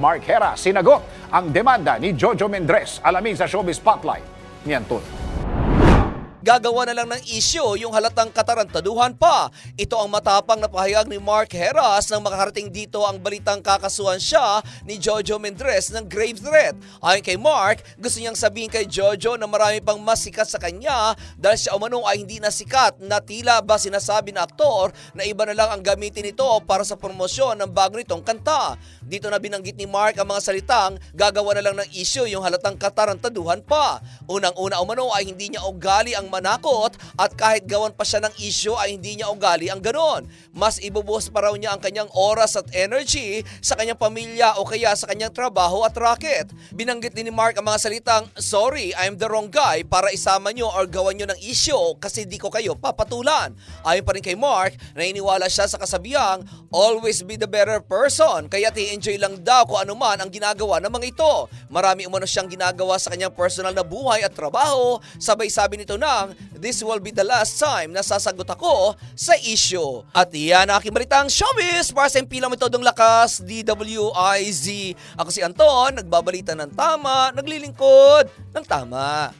Mark Hera sinagot ang demanda ni Jojo Mendres. Alamin sa Showbiz Spotlight ni Anton. Gagawa na lang ng isyu yung halatang katarantaduhan pa. Ito ang matapang na pahayag ni Mark Heras nang makakarating dito ang balitang kakasuhan siya ni Jojo Mendres ng grave threat. Ayon kay Mark, gusto niyang sabihin kay Jojo na marami pang mas sikat sa kanya dahil siya umano ay hindi na sikat na tila ba sinasabi na aktor na iba na lang ang gamitin nito para sa promosyon ng bago nitong kanta. Dito na binanggit ni Mark ang mga salitang gagawa na lang ng isyu yung halatang katarantaduhan pa. Unang-una umano ay hindi niya ugali ang manakot at kahit gawan pa siya ng issue ay hindi niya ugali ang ganon. Mas ibubuhos pa raw niya ang kanyang oras at energy sa kanyang pamilya o kaya sa kanyang trabaho at racket. Binanggit din ni Mark ang mga salitang, "Sorry, I'm the wrong guy para isama nyo or gawan nyo ng issue kasi di ko kayo papatulan." Ayon pa rin kay Mark, naniniwala siya sa kasabihang, "Always be the better person," kaya i-enjoy lang daw kung ano man ang ginagawa ng mga ito. Marami umano siyang ginagawa sa kanyang personal na buhay at trabaho, sabay sabi nito na "This will be the last time na sasagot ako sa issue." At iyan ang aking balitang showbiz para sa impilang metodong lakas, DWIZ. Ako si Anton, nagbabalita ng tama, naglilingkod ng tama.